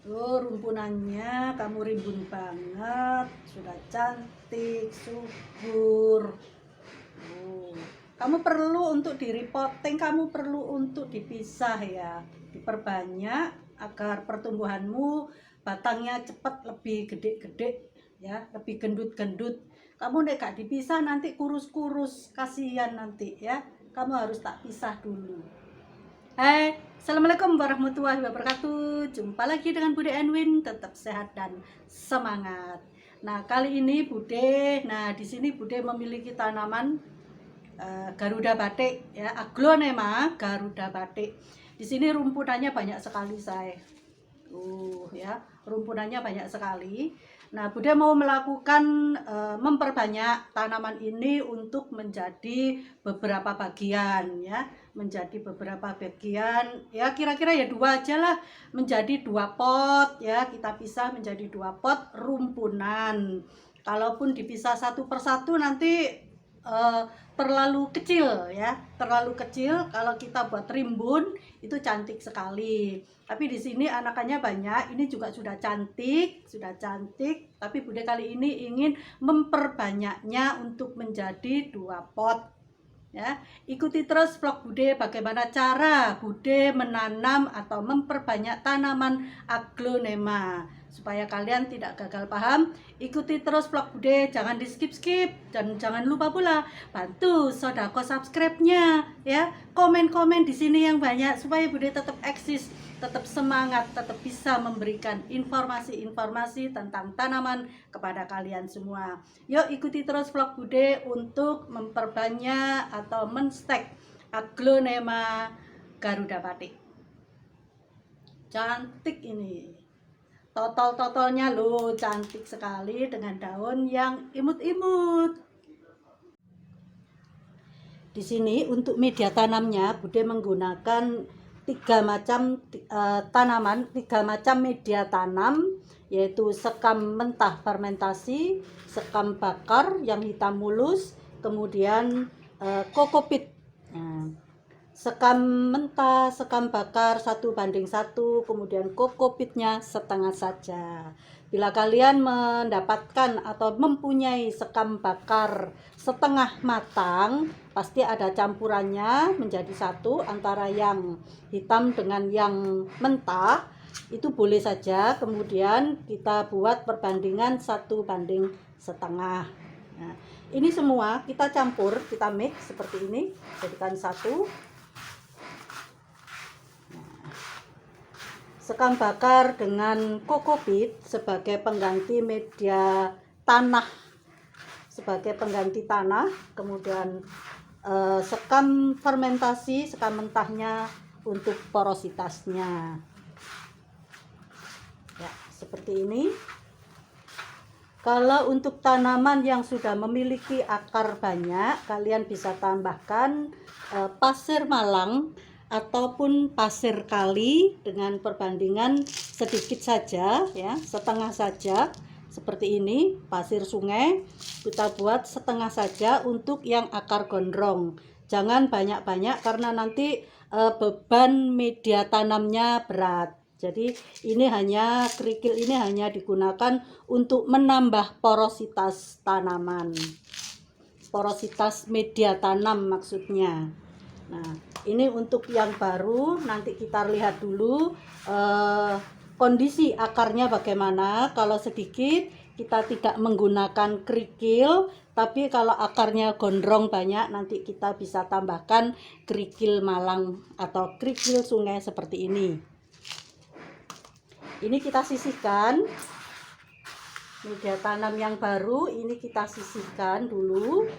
Oh, rumpunannya kamu rimbun banget, sudah cantik, subur. Oh, kamu perlu untuk repotting, kamu perlu untuk dipisah ya, diperbanyak agar pertumbuhanmu batangnya cepat lebih gede-gede ya, lebih gendut-gendut. Kamu nek gak dipisah nanti kurus-kurus, kasihan nanti ya. Kamu harus tak pisah dulu. Hai, assalamualaikum warahmatullahi wabarakatuh. Jumpa lagi dengan Bude Enwin, tetap sehat dan semangat. Nah, kali ini Bude, di sini Bude memiliki tanaman Garuda batik ya, Aglonema Garuda batik. Di sini rumpunannya banyak sekali, saya. Ya, rumpunannya banyak sekali. Nah, Bude mau melakukan memperbanyak tanaman ini untuk menjadi beberapa bagian ya, menjadi beberapa bagian ya, kira-kira ya 2 aja lah, menjadi 2 pot ya, kita pisah menjadi 2 pot rumpunan. Kalaupun dipisah satu persatu nanti terlalu kecil ya, terlalu kecil. Kalau kita buat rimbun itu cantik sekali. Tapi di sini anakannya banyak, ini juga sudah cantik, tapi Bude kali ini ingin memperbanyaknya untuk menjadi 2 pot. Ya, ikuti terus vlog Bude bagaimana cara Bude menanam atau memperbanyak tanaman aglonema supaya kalian tidak gagal paham. Ikuti terus vlog Bude, jangan di skip-skip, dan jangan lupa pula bantu sodako subscribe-nya ya. Komen-komen di sini yang banyak supaya Bude tetap eksis, tetap semangat, tetap bisa memberikan informasi-informasi tentang tanaman kepada kalian semua. Yuk ikuti terus vlog Bude untuk memperbanyak atau menstek aglonema Garuda batik. Cantik ini. Totol-totolnya loh, cantik sekali dengan daun yang imut-imut. Di sini untuk media tanamnya Bude menggunakan 3 macam tanaman, 3 macam media tanam, yaitu sekam mentah fermentasi, sekam bakar yang hitam mulus, kemudian kokopit. Nah, sekam mentah, sekam bakar 1:1, kemudian kokopitnya setengah saja. Bila kalian mendapatkan atau mempunyai sekam bakar setengah matang, pasti ada campurannya menjadi satu antara yang hitam dengan yang mentah. Itu boleh saja, kemudian kita buat perbandingan 1:1,5. Nah, ini semua kita campur, kita mix seperti ini, jadikan satu. Sekam bakar dengan kokopit sebagai pengganti media tanah, kemudian sekam fermentasi, sekam mentahnya untuk porositasnya ya, seperti ini. Kalau untuk tanaman yang sudah memiliki akar banyak, kalian bisa tambahkan pasir malang ataupun pasir kali dengan perbandingan sedikit saja ya, setengah saja. Seperti ini, pasir sungai kita buat setengah saja untuk yang akar gondrong. Jangan banyak-banyak karena nanti beban media tanamnya berat. Jadi ini hanya kerikil, ini hanya digunakan untuk menambah porositas tanaman, porositas media tanam maksudnya. Nah, ini untuk yang baru, nanti kita lihat dulu kondisi akarnya bagaimana. Kalau sedikit kita tidak menggunakan kerikil, tapi kalau akarnya gondrong banyak nanti kita bisa tambahkan kerikil malang atau kerikil sungai seperti ini. Ini kita sisihkan. Media tanam yang baru ini kita sisihkan dulu.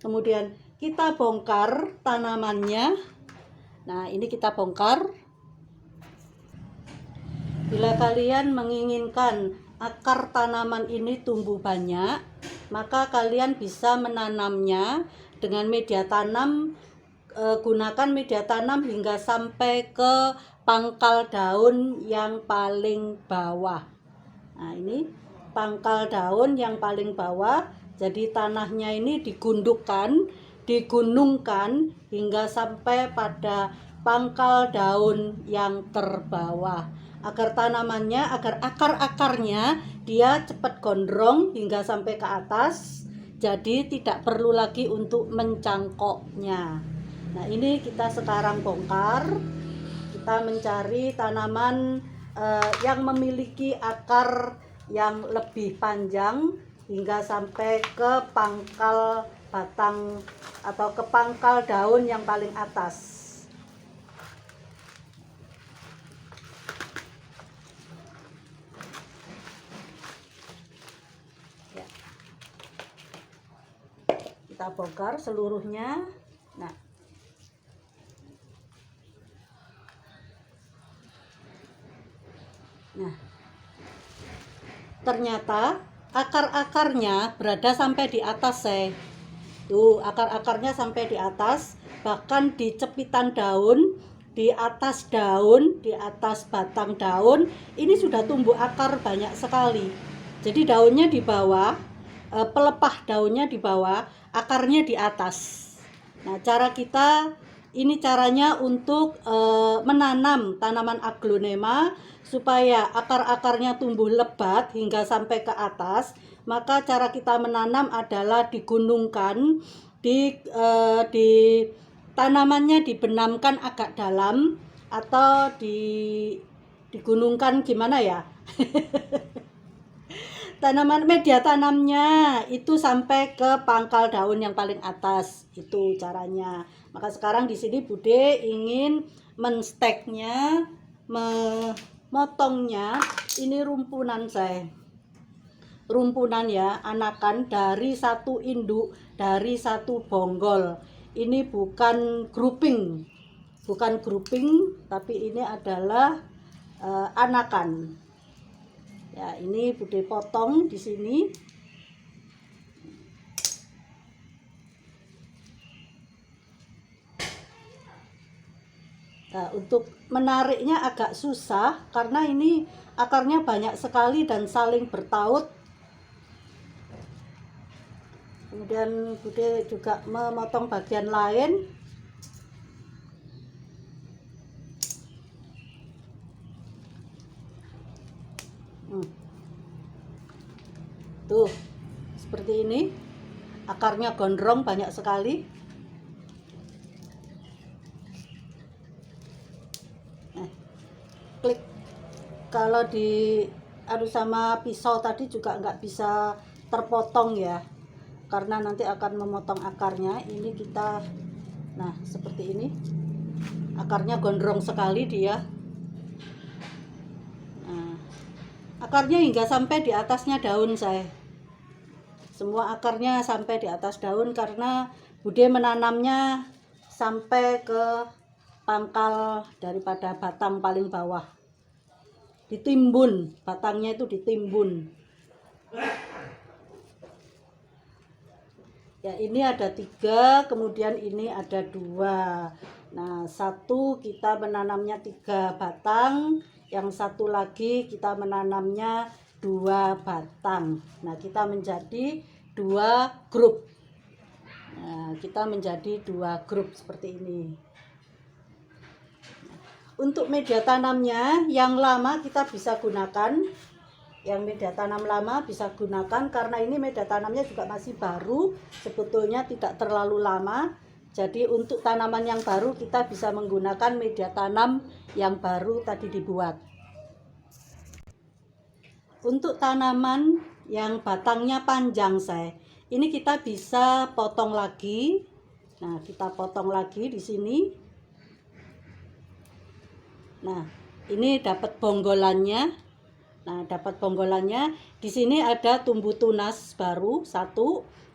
Kemudian kita bongkar tanamannya. Nah, ini kita bongkar. Bila kalian menginginkan akar tanaman ini tumbuh banyak, maka kalian bisa menanamnya dengan media tanam. Gunakan media tanam hingga sampai ke pangkal daun yang paling bawah. Nah, ini pangkal daun yang paling bawah. Jadi tanahnya ini digundukkan, digunungkan hingga sampai pada pangkal daun yang terbawah, agar akar-akarnya dia cepat gondrong hingga sampai ke atas, jadi tidak perlu lagi untuk mencangkoknya. Nah, ini kita sekarang bongkar, kita mencari tanaman yang memiliki akar yang lebih panjang hingga sampai ke pangkal batang atau ke pangkal daun yang paling atas. Ya. Kita bongkar seluruhnya. Nah, ternyata akar-akarnya berada sampai di atas, tuh akar-akarnya sampai di atas, bahkan di cepitan daun, di atas daun, di atas batang daun, ini sudah tumbuh akar banyak sekali. Jadi daunnya di bawah, pelepah daunnya di bawah, akarnya di atas. Nah, ini caranya untuk menanam tanaman aglonema supaya akar-akarnya tumbuh lebat hingga sampai ke atas. Maka cara kita menanam adalah digunungkan, tanamannya dibenamkan agak dalam, atau digunungkan gimana ya? Media tanamnya itu sampai ke pangkal daun yang paling atas, itu caranya. Maka sekarang di sini Bude ingin mensteknya, memotongnya. Ini rumpunan rumpunan ya, anakan dari satu induk, dari satu bonggol. Ini bukan grouping, tapi ini adalah anakan. Ya, ini Bude potong di sini. Nah, untuk menariknya agak susah karena ini akarnya banyak sekali dan saling bertaut. Kemudian Bude juga memotong bagian lain. Tuh, seperti ini. Akarnya gondrong banyak sekali. Klik. Kalau sama pisau tadi juga nggak bisa terpotong ya, karena nanti akan memotong akarnya. Ini kita, nah seperti ini. Akarnya gondrong sekali dia. Akarnya hingga sampai di atasnya daun semua akarnya sampai di atas daun karena Bude menanamnya sampai ke pangkal daripada batang paling bawah, ditimbun, batangnya itu ditimbun. Ya, ini ada 3, kemudian ini ada 2. Nah, satu kita menanamnya 3 batang, yang satu lagi kita menanamnya 2 batang. Nah, kita menjadi 2 grup. Nah, kita menjadi 2 grup seperti ini. Untuk media tanamnya yang lama kita bisa gunakan, karena ini media tanamnya juga masih baru, sebetulnya tidak terlalu lama. Jadi untuk tanaman yang baru kita bisa menggunakan media tanam yang baru tadi dibuat. Untuk tanaman yang batangnya panjang ini kita bisa potong lagi. Nah, kita potong lagi di sini. Nah, ini dapat bonggolannya. Di sini ada tumbuh tunas baru 1.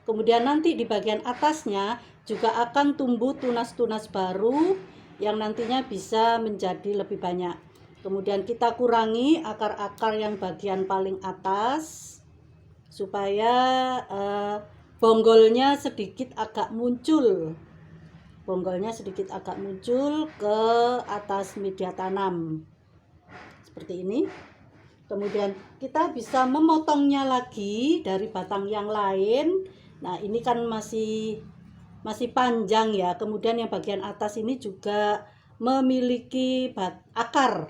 Kemudian nanti di bagian atasnya juga akan tumbuh tunas-tunas baru yang nantinya bisa menjadi lebih banyak. Kemudian kita kurangi akar-akar yang bagian paling atas supaya bonggolnya sedikit agak muncul. Ke atas media tanam. Seperti ini. Kemudian kita bisa memotongnya lagi dari batang yang lain. Nah, ini kan masih panjang ya. Kemudian yang bagian atas ini juga memiliki akar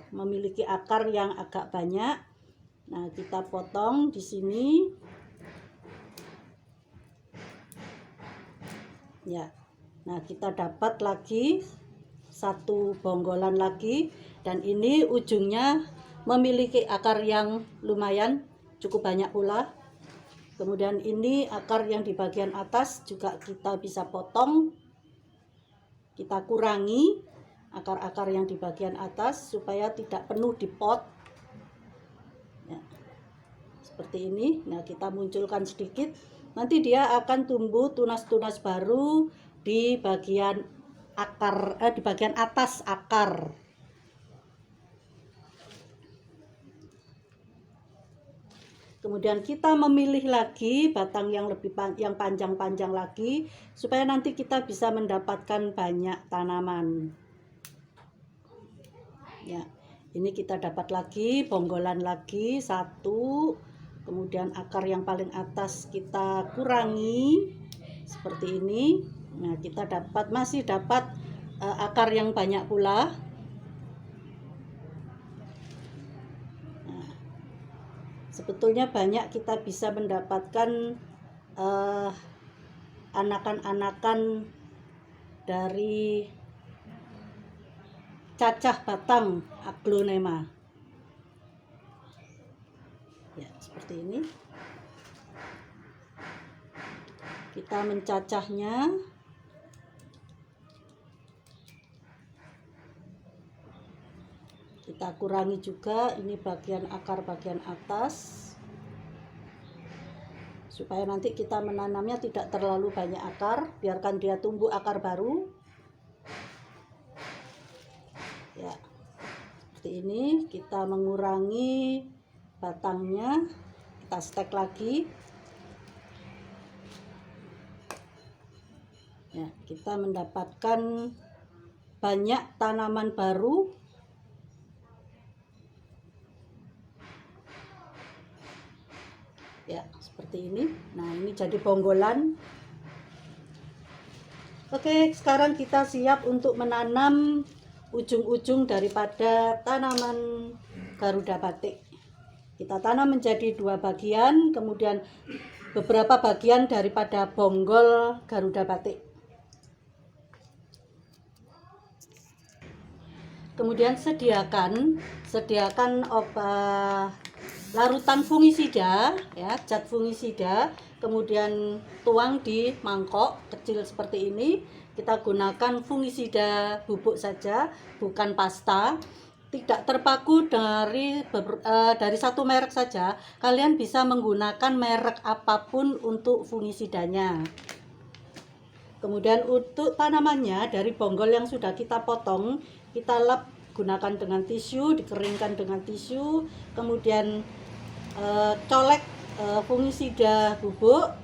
yang agak banyak. Nah, kita potong di sini. Ya. Nah, kita dapat lagi satu bonggolan lagi, dan ini ujungnya memiliki akar yang lumayan cukup banyak pula. Kemudian ini akar yang di bagian atas juga kita bisa potong. Kita kurangi akar-akar yang di bagian atas supaya tidak penuh di pot. Ya, seperti ini. Nah, kita munculkan sedikit. Nanti dia akan tumbuh tunas-tunas baru di bagian akar, di bagian atas akar. Kemudian kita memilih lagi batang yang lebih panjang-panjang lagi supaya nanti kita bisa mendapatkan banyak tanaman. Ya, ini kita dapat lagi bonggolan lagi satu. Kemudian akar yang paling atas kita kurangi seperti ini. Nah, kita masih dapat akar yang banyak pula. Sebetulnya banyak kita bisa mendapatkan anakan-anakan dari cacah batang aglonema. Ya, seperti ini. Kita mencacahnya. Kita kurangi juga ini bagian akar bagian atas supaya nanti kita menanamnya tidak terlalu banyak akar, biarkan dia tumbuh akar baru. Ya, seperti ini. Kita mengurangi batangnya, kita stek lagi. Ya, kita mendapatkan banyak tanaman baru. Ya, seperti ini. Nah, ini jadi bonggolan. Oke, sekarang kita siap untuk menanam ujung-ujung daripada tanaman Garuda batik. Kita tanam menjadi 2 bagian, kemudian beberapa bagian daripada bonggol Garuda batik. Kemudian sediakan larutan fungisida, ya, zat fungisida. Kemudian tuang di mangkok kecil seperti ini. Kita gunakan fungisida bubuk saja, bukan pasta. Tidak terpaku dari satu merek saja. Kalian bisa menggunakan merek apapun untuk fungisidanya. Kemudian untuk tanamannya, dari bonggol yang sudah kita potong, kita lap gunakan dengan tisu, dikeringkan dengan tisu, kemudian colek fungisida bubuk,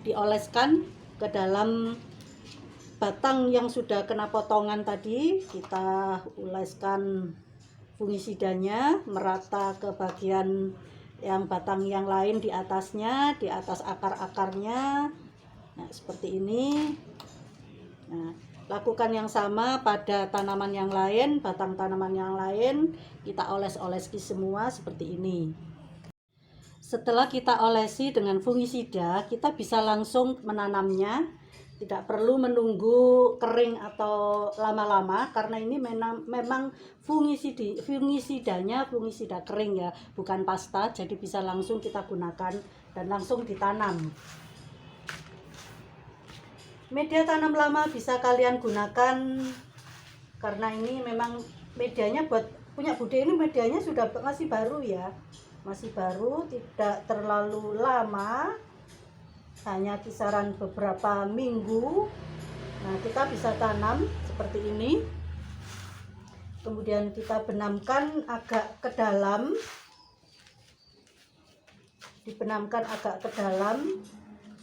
dioleskan ke dalam batang yang sudah kena potongan tadi. Kita oleskan fungisidanya merata ke bagian yang batang yang lain di atasnya, di atas akar-akarnya. Nah, seperti ini. Nah, lakukan yang sama pada tanaman yang lain, batang tanaman yang lain. Kita oles-oleski semua seperti ini. Setelah kita olesi dengan fungisida, kita bisa langsung menanamnya. Tidak perlu menunggu kering atau lama-lama, karena ini memang fungisidanya fungisida kering ya, bukan pasta. Jadi bisa langsung kita gunakan dan langsung ditanam. Media tanam lama bisa kalian gunakan, karena ini memang medianya punya Bude ini medianya sudah masih baru ya, masih baru, tidak terlalu lama, hanya kisaran beberapa minggu. Nah, kita bisa tanam seperti ini. Kemudian kita benamkan agak ke dalam,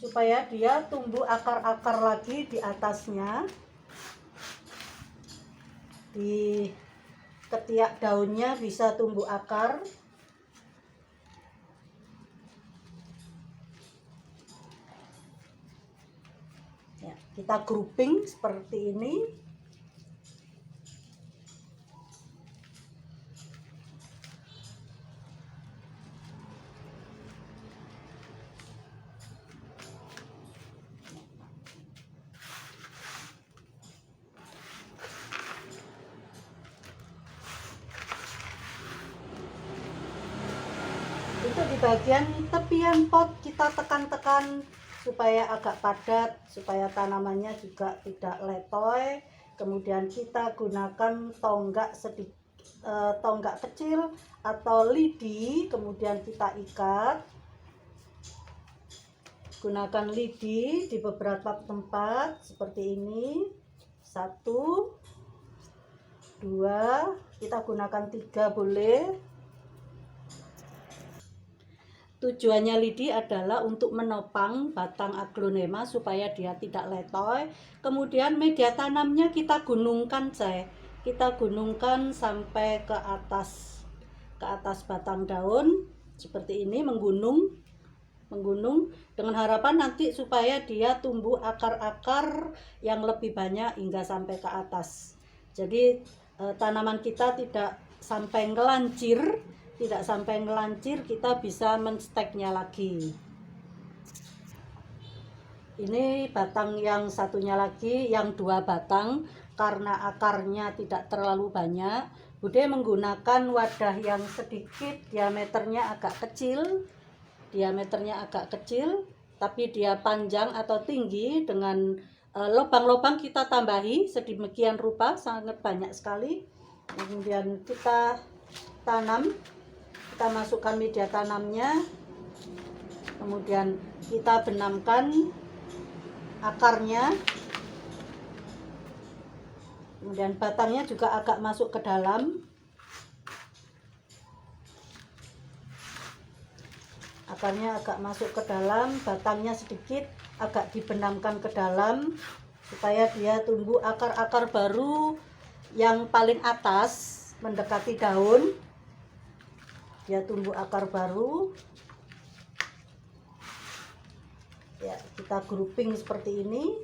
supaya dia tumbuh akar-akar lagi di atasnya. Di ketiak daunnya bisa tumbuh akar. Ya, kita grouping seperti ini. di bagian tepian pot kita tekan-tekan supaya agak padat, supaya tanamannya juga tidak letoy. Kemudian kita gunakan tonggak tonggak kecil atau lidi, kemudian kita ikat. Gunakan lidi di beberapa tempat seperti ini. 1, 2, kita gunakan 3 boleh. Tujuannya lidi adalah untuk menopang batang aglonema supaya dia tidak letoy. Kemudian media tanamnya kita gunungkan, kita gunungkan sampai ke atas batang daun seperti ini, menggunung dengan harapan nanti supaya dia tumbuh akar-akar yang lebih banyak hingga sampai ke atas. Jadi tanaman kita tidak sampai ngelancir, kita bisa mensteknya lagi. Ini batang yang satunya lagi, yang 2 batang, karena akarnya tidak terlalu banyak, Bude menggunakan wadah yang sedikit diameternya agak kecil, tapi dia panjang atau tinggi. Dengan lubang-lubang kita tambahi sedemikian rupa, sangat banyak sekali. Kemudian kita tanam, kita masukkan media tanamnya, kemudian kita benamkan akarnya, kemudian batangnya juga agak masuk ke dalam. Akarnya agak masuk ke dalam, batangnya sedikit agak dibenamkan ke dalam supaya dia tumbuh akar-akar baru yang paling atas mendekati daun. Dia tumbuh akar baru. Ya, kita grouping seperti ini.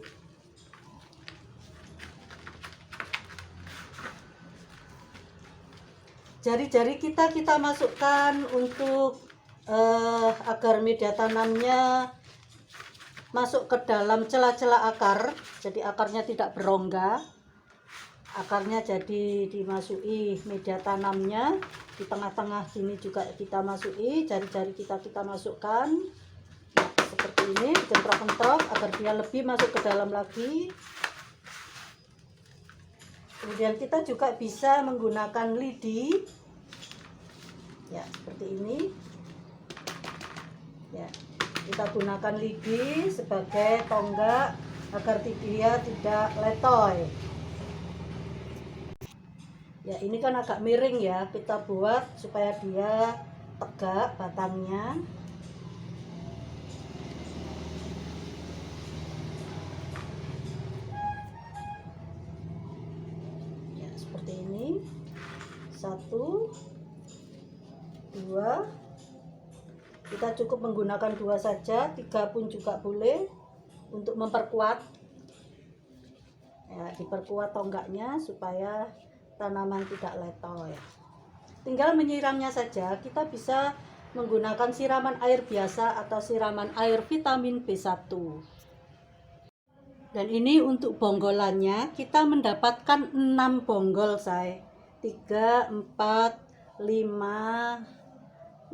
Jari-jari kita masukkan untuk agar media tanamnya masuk ke dalam celah-celah akar, jadi akarnya tidak berongga. Akarnya jadi dimasuki media tanamnya, di tengah-tengah sini juga kita masuki, jari-jari kita masukkan. Nah, seperti ini, dikentrok-kentrok agar dia lebih masuk ke dalam lagi. Kemudian kita juga bisa menggunakan lidi, ya seperti ini. Ya, kita gunakan lidi sebagai tonggak agar dia tidak letoy. Ya, ini kan agak miring ya, kita buat supaya dia tegak batangnya. Ya, seperti ini. 1, 2. Kita cukup menggunakan 2 saja, 3 pun juga boleh untuk memperkuat. Ya, diperkuat tonggaknya supaya tanaman tidak letoy. Tinggal menyiramnya saja. Kita bisa menggunakan siraman air biasa atau siraman air vitamin B1. Dan ini untuk bonggolannya, kita mendapatkan 6 bonggol, 3, 4, 5,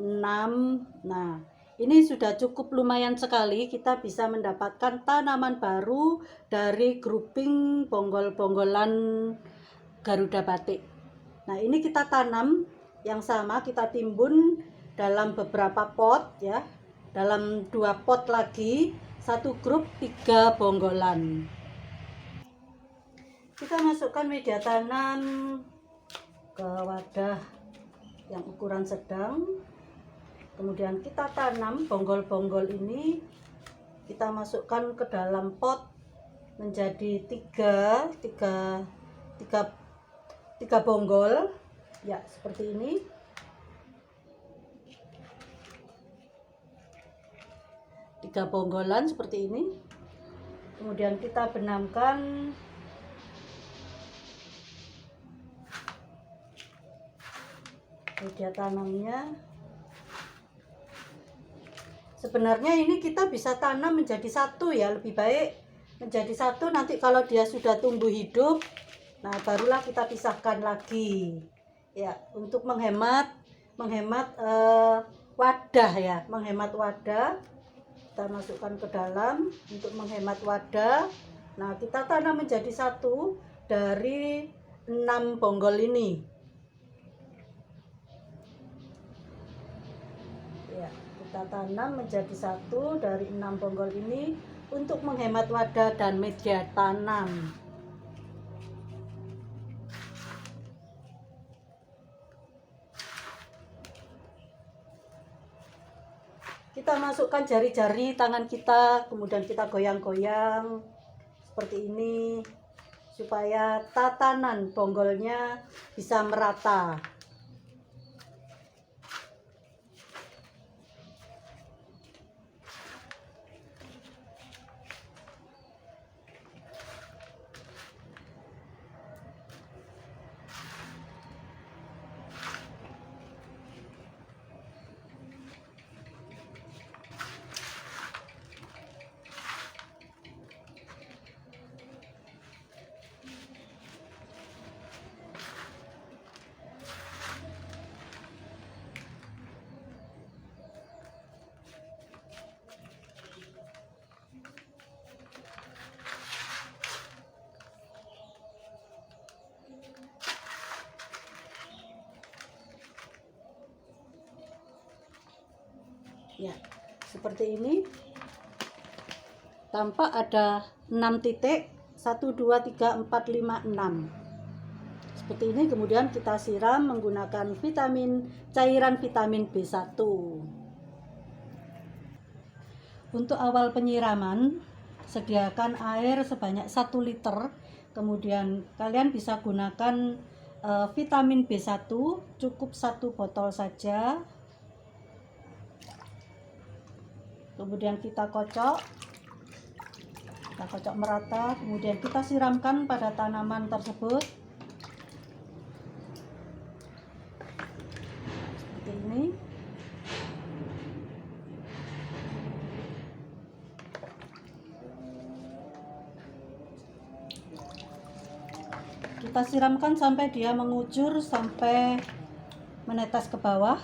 6. Nah, ini sudah cukup lumayan sekali. Kita bisa mendapatkan tanaman baru dari grouping bonggol-bonggolan Garuda Batik. Nah, ini kita tanam yang sama, kita timbun dalam beberapa pot ya. Dalam 2 pot lagi, 1 grup 3 bonggolan. Kita masukkan media tanam ke wadah yang ukuran sedang. Kemudian kita tanam bonggol-bonggol ini, kita masukkan ke dalam pot menjadi 3 bonggol ya, seperti ini. Tiga bonggolan seperti ini. Kemudian kita benamkan media tanamnya. Sebenarnya ini kita bisa tanam menjadi 1 ya, lebih baik menjadi 1. Nanti kalau dia sudah tumbuh hidup, nah barulah kita pisahkan lagi ya, untuk menghemat wadah ya, menghemat wadah. Kita masukkan ke dalam untuk menghemat wadah. Nah, kita tanam menjadi satu dari 6 bonggol ini. Ya, kita tanam menjadi satu dari 6 bonggol ini untuk menghemat wadah dan media tanam. Kita masukkan jari-jari tangan kita, kemudian kita goyang-goyang seperti ini supaya tatanan bonggolnya bisa merata. Ya, seperti ini. Tampak ada 6 titik, 1 2 3 4 5 6. Seperti ini. Kemudian kita siram menggunakan cairan vitamin B1. Untuk awal penyiraman, sediakan air sebanyak 1 liter. Kemudian kalian bisa gunakan vitamin B1, cukup 1 botol saja. Kemudian kita kocok merata, kemudian kita siramkan pada tanaman tersebut seperti ini. Kita siramkan sampai dia mengucur, sampai menetes ke bawah.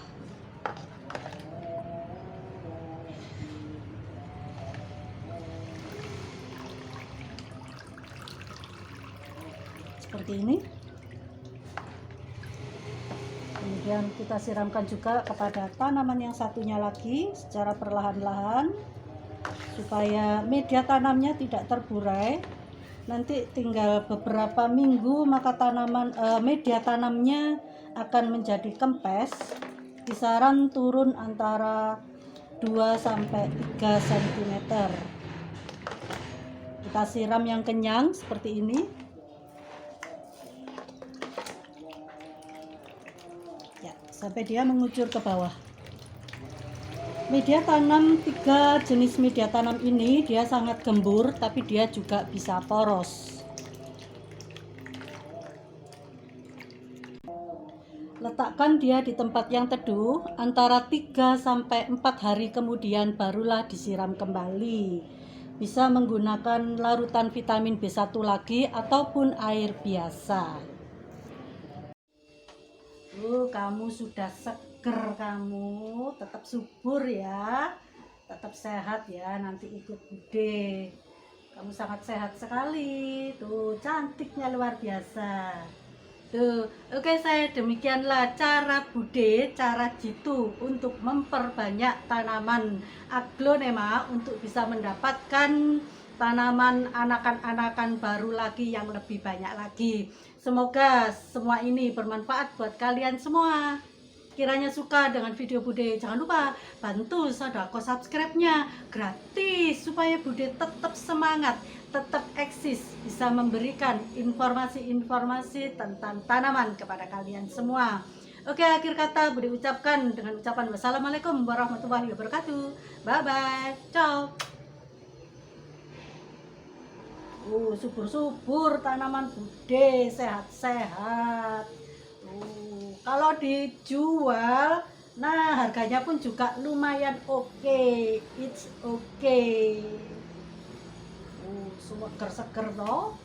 Seperti ini. Kemudian kita siramkan juga kepada tanaman yang satunya lagi secara perlahan-lahan supaya media tanamnya tidak terburai. Nanti tinggal beberapa minggu maka media tanamnya akan menjadi kempes, kisaran turun antara 2 sampai 3 cm. Kita siram yang kenyang seperti ini. Sampai dia mengucur ke bawah. Media tanam, 3 jenis media tanam ini dia sangat gembur, tapi dia juga bisa poros. Letakkan dia di tempat yang teduh, antara 3 sampai 4 hari kemudian barulah disiram kembali. Bisa menggunakan larutan vitamin B1 lagi ataupun air biasa. Kamu sudah seger, kamu tetap subur ya, tetap sehat ya, nanti ikut Bude. Kamu sangat sehat sekali, tuh cantiknya luar biasa. Tuh, oke, saya demikianlah cara Bude, cara jitu untuk memperbanyak tanaman aglonema untuk bisa mendapatkan tanaman anakan-anakan baru lagi yang lebih banyak lagi. Semoga semua ini bermanfaat buat kalian semua. Kiranya suka dengan video Bude, jangan lupa bantu sodako subscribe-nya gratis supaya Bude tetap semangat, tetap eksis, bisa memberikan informasi-informasi tentang tanaman kepada kalian semua. Oke, akhir kata Bude ucapkan dengan ucapan wassalamualaikum warahmatullahi wabarakatuh. Bye bye, ciao. Subur-subur tanaman Bude, sehat-sehat. Kalau dijual, nah harganya pun juga lumayan oke. It's okay. Seger-seger toh.